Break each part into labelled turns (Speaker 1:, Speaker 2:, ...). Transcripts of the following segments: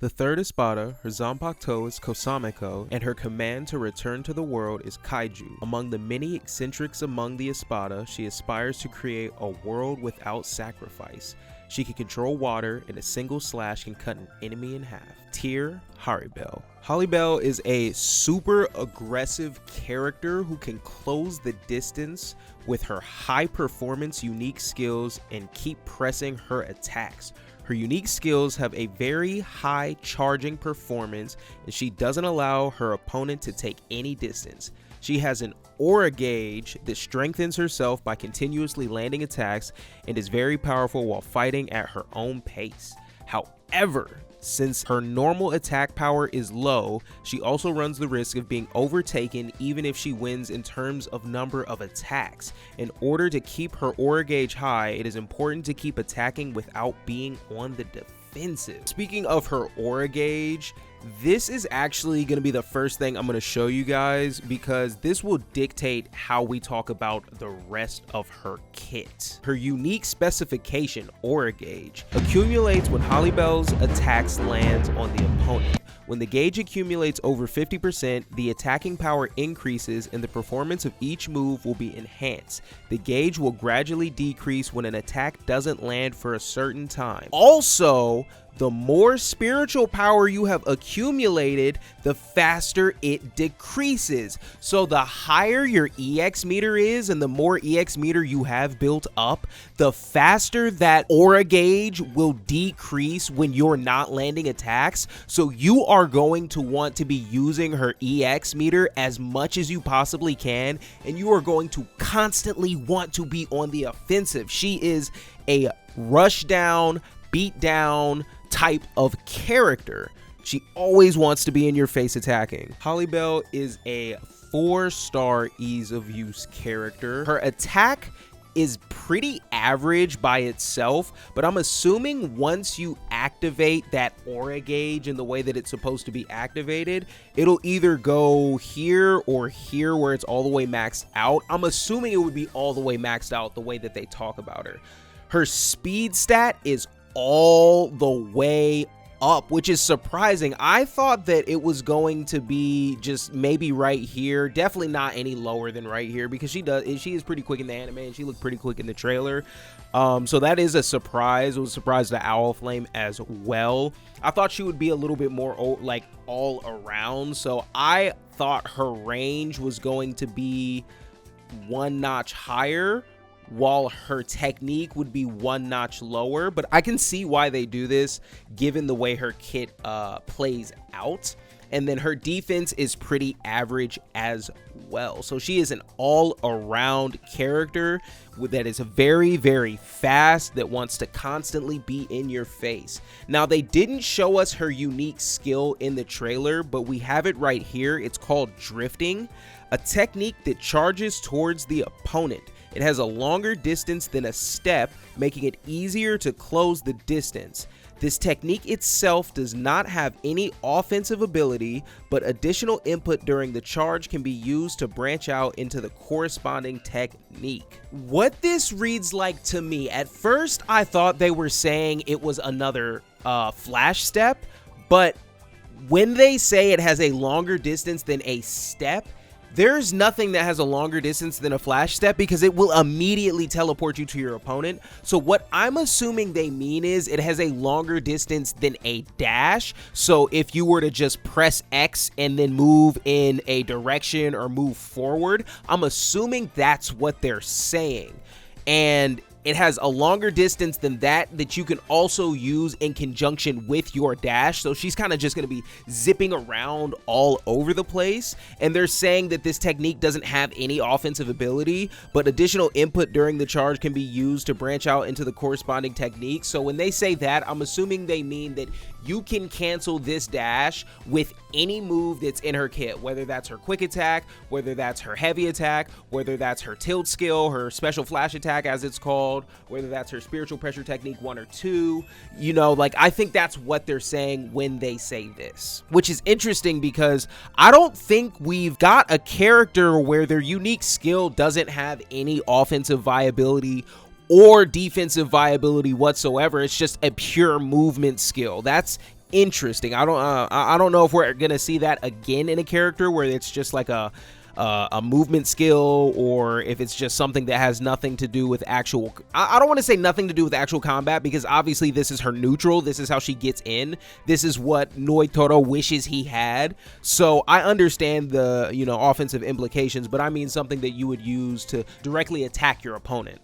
Speaker 1: The third Espada, her Zanpakuto is Kosameko, and her command to return to the world is Kaiju. Among the many eccentrics among the Espada, she aspires to create a world without sacrifice. She can control water, and a single slash can cut an enemy in half. Tier, Halibel. Halibel is a super aggressive character who can close the distance with her high performance unique skills and keep pressing her attacks. Her unique skills have a very high charging performance, and she doesn't allow her opponent to take any distance. She has an aura gauge that strengthens herself by continuously landing attacks and is very powerful while fighting at her own pace. However, since her normal attack power is low, she also runs the risk of being overtaken even if she wins in terms of number of attacks. In order to keep her aura gauge high, it is important to keep attacking without being on the defensive. Speaking of her aura gauge, this is actually going to be the first thing I'm going to show you guys, because this will dictate how we talk about the rest of her kit. Her unique specification, aura gauge, accumulates when Halibel's attacks lands on the opponent. When the gauge accumulates over 50%, the attacking power increases and the performance of each move will be enhanced. The gauge will gradually decrease when an attack doesn't land for a certain time. Also, the more spiritual power you have accumulated, the faster it decreases. So the higher your EX meter is and the more EX meter you have built up, the faster that aura gauge will decrease when you're not landing attacks. So you are going to want to be using her EX meter as much as you possibly can, and you are going to constantly want to be on the offensive. She is a rush down, beat down type of character. She always wants to be in your face attacking. Halibel is a 4-star ease of use character. Her attack is pretty average by itself, but I'm assuming once you activate that aura gauge in the way that it's supposed to be activated, it'll either go here or here where it's all the way maxed out. I'm assuming it would be all the way maxed out the way that they talk about her. Her speed stat is all the way up, which is surprising. I thought that it was going to be just maybe right here, definitely not any lower than right here, because she is pretty quick in the anime and she looked pretty quick in the trailer. So that is a surprise. It was a surprise to Owl Flame as well. I thought she would be a little bit more like all around, so I thought her range was going to be 1 notch higher, while her technique would be 1 notch lower. But I can see why they do this given the way her kit plays out. And then her defense is pretty average as well. So she is an all-around character that is very, very fast, that wants to constantly be in your face. Now, they didn't show us her unique skill in the trailer, but we have it right here. It's called drifting, a technique that charges towards the opponent. It has a longer distance than a step, making it easier to close the distance. This technique itself does not have any offensive ability, but additional input during the charge can be used to branch out into the corresponding technique. What this reads like to me, at first I thought they were saying it was another flash step, but when they say it has a longer distance than a step, there's nothing that has a longer distance than a flash step, because it will immediately teleport you to your opponent. So what I'm assuming they mean is it has a longer distance than a dash. So if you were to just press X and then move in a direction or move forward, I'm assuming that's what they're saying. And it has a longer distance than that you can also use in conjunction with your dash. So she's kind of just going to be zipping around all over the place. And they're saying that this technique doesn't have any offensive ability, but additional input during the charge can be used to branch out into the corresponding technique. So when they say that, I'm assuming they mean that you can cancel this dash with any move that's in her kit, whether that's her quick attack, whether that's her heavy attack, whether that's her tilt skill, her special flash attack as it's called, whether that's her spiritual pressure technique 1 or 2. You know, like, I think that's what they're saying when they say this, which is interesting because I don't think we've got a character where their unique skill doesn't have any offensive viability or defensive viability whatsoever. It's just a pure movement skill. That's interesting. I don't know if we're gonna see that again in a character where it's just like a movement skill, or if it's just something that has nothing to do with actual, I don't want to say nothing to do with actual combat, because obviously this is her neutral, this is how she gets in, this is what Noitoro wishes he had. So I understand the, you know, offensive implications, but I mean something that you would use to directly attack your opponent.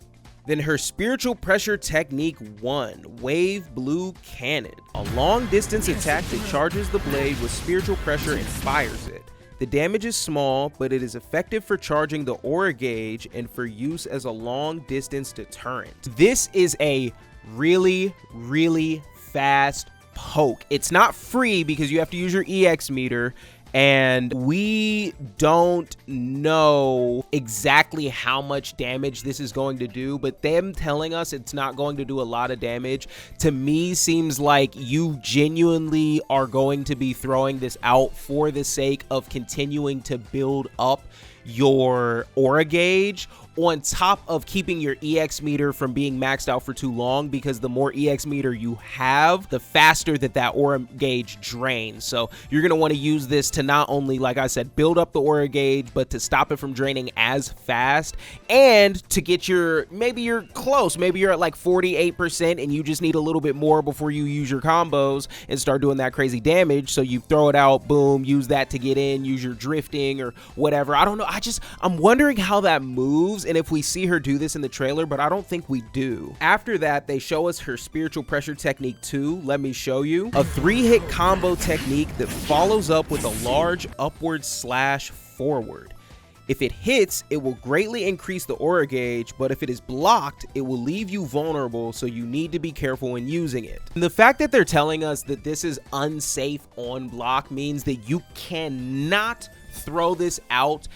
Speaker 1: Then her spiritual pressure technique 1, Wave Blue Cannon, a long distance attack that charges the blade with spiritual pressure and fires it. The damage is small, but it is effective for charging the aura gauge and for use as a long distance deterrent. This is a really, really fast poke. It's not free because you have to use your EX meter, and we don't know exactly how much damage this is going to do, but them telling us it's not going to do a lot of damage, to me seems like you genuinely are going to be throwing this out for the sake of continuing to build up your aura gauge, on top of keeping your EX meter from being maxed out for too long, because the more EX meter you have, the faster that aura gauge drains. So you're going to want to use this to not only, like I said, build up the aura gauge, but to stop it from draining as fast, and to get maybe you're close, maybe you're at like 48% and you just need a little bit more before you use your combos and start doing that crazy damage. So you throw it out, boom, use that to get in, use your drifting or whatever. I don't know. I'm wondering how that moves, and if we see her do this in the trailer, but I don't think we do. After that, they show us her spiritual pressure technique 2. Let me show you. A 3-hit combo technique that follows up with a large upward slash forward. If it hits, it will greatly increase the aura gauge, but if it is blocked, it will leave you vulnerable, so you need to be careful when using it. And the fact that they're telling us that this is unsafe on block means that you cannot throw this out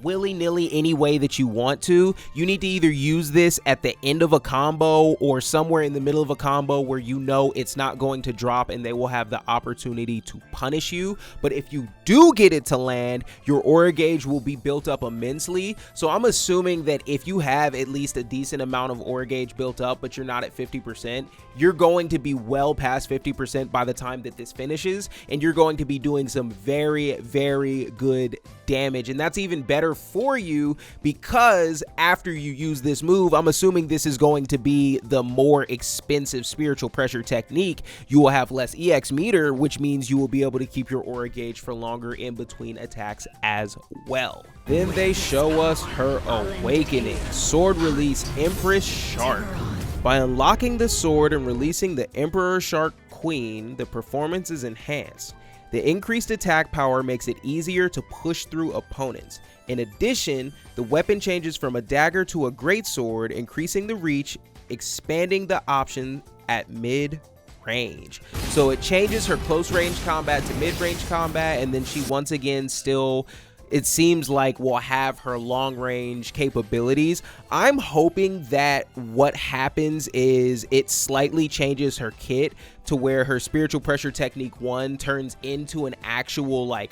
Speaker 1: willy-nilly any way that you want to. You need to either use this at the end of a combo or somewhere in the middle of a combo where you know it's not going to drop and they will have the opportunity to punish you. But if you do get it to land, your aura gauge will be built up immensely. So I'm assuming that if you have at least a decent amount of aura gauge built up, but you're not at 50%, you're going to be well past 50% by the time that this finishes, and you're going to be doing some very, very good damage. And that's even better for you, because after you use this move, I'm assuming this is going to be the more expensive spiritual pressure technique. You will have less EX meter, which means you will be able to keep your aura gauge for longer in between attacks as well. Then they show us her awakening, sword release Empress Shark. By unlocking the sword and releasing the Emperor Shark Queen, the performance is enhanced. The increased attack power makes it easier to push through opponents. In addition, the weapon changes from a dagger to a greatsword, increasing the reach, expanding the option at mid-range. So it changes her close range combat to mid-range combat, and then she once again still, it seems like, will have her long range capabilities. I'm hoping that what happens is it slightly changes her kit to where her spiritual pressure technique 1 turns into an actual like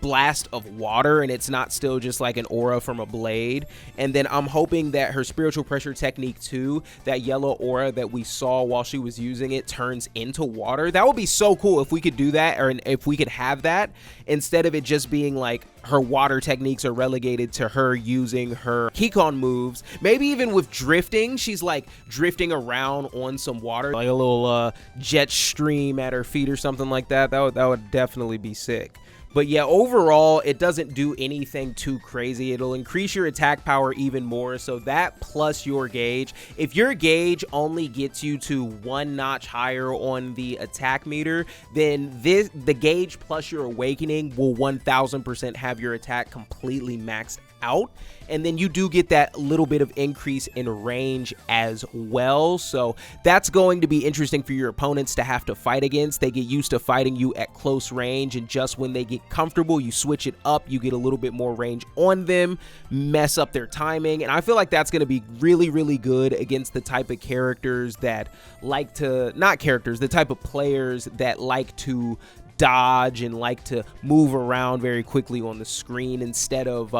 Speaker 1: blast of water, and it's not still just like an aura from a blade. And then I'm hoping that her spiritual pressure technique 2, that yellow aura that we saw while she was using it, turns into water. That would be so cool if we could do that, or if we could have that, instead of it just being like her water techniques are relegated to her using her Kikon moves. Maybe even with drifting, she's like drifting around on some water, like a little jet stream at her feet or something like that. That would definitely be sick. But yeah, overall, it doesn't do anything too crazy. It'll increase your attack power even more. So that plus your gauge. If your gauge only gets you to 1 notch higher on the attack meter, then the gauge plus your awakening will 1000% have your attack completely maxed out. And then you do get that little bit of increase in range as well. So that's going to be interesting for your opponents to have to fight against. They get used to fighting you at close range, and just when they get comfortable, you switch it up, you get a little bit more range on them, mess up their timing. And I feel like that's going to be really, really good against the type of characters that like to, not characters, the type of players that like to dodge and like to move around very quickly on the screen instead of,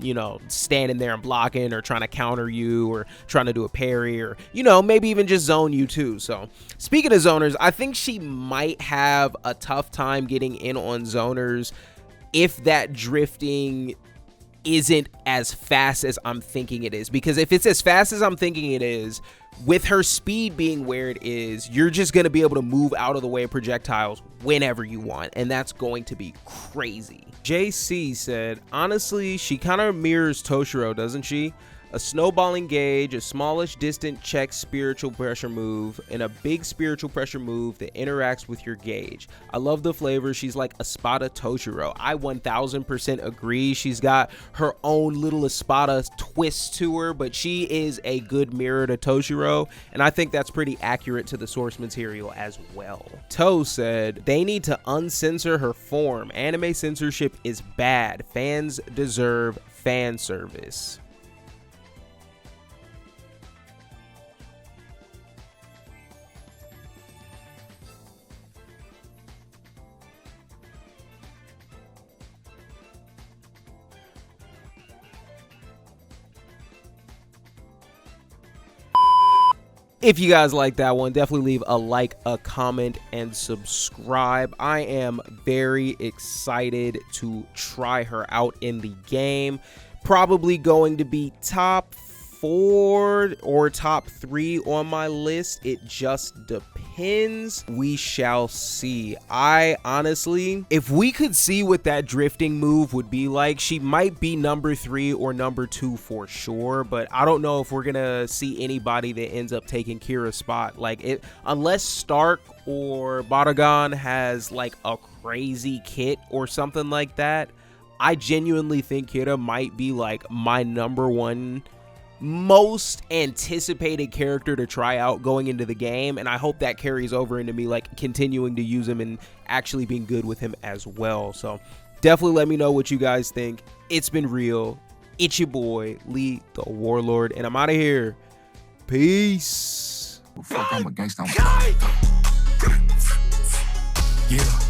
Speaker 1: you know, standing there and blocking or trying to counter you or trying to do a parry or, you know, maybe even just zone you too. So speaking of zoners, I think she might have a tough time getting in on zoners if that drifting isn't as fast as I'm thinking it is. Because if it's as fast as I'm thinking it is, with her speed being where it is, you're just going to be able to move out of the way of projectiles whenever you want, and that's going to be crazy. JC said, honestly, she kind of mirrors Toshiro, doesn't she? A snowballing gauge, a smallish distant check spiritual pressure move, and a big spiritual pressure move that interacts with your gauge. I love the flavor. She's like Espada Toshiro. I 1000% agree. She's got her own little Espada twist to her, but she is a good mirror to Toshiro, and I think that's pretty accurate to the source material as well. Toe said, they need to uncensor her form. Anime censorship is bad. Fans deserve fan service. If you guys like that one, definitely leave a like, a comment, and subscribe. I am very excited to try her out in the game. Probably going to be top 4 or top 3 on my list. It just depends. We shall see. I honestly, if we could see what that drifting move would be like, she might be number 3 or number 2 for sure, but I don't know if we're gonna see anybody that ends up taking Kira's spot. Like, it, unless Stark or Batagon has like a crazy kit or something like that, I genuinely think Kira might be like my number 1 most anticipated character to try out going into the game, and I hope that carries over into me like continuing to use him and actually being good with him as well. So definitely let me know what you guys think. It's been real. It's your boy Lee the Warlord, and I'm out of here. Peace.
Speaker 2: Fuck, I'm a gangsta. Yeah.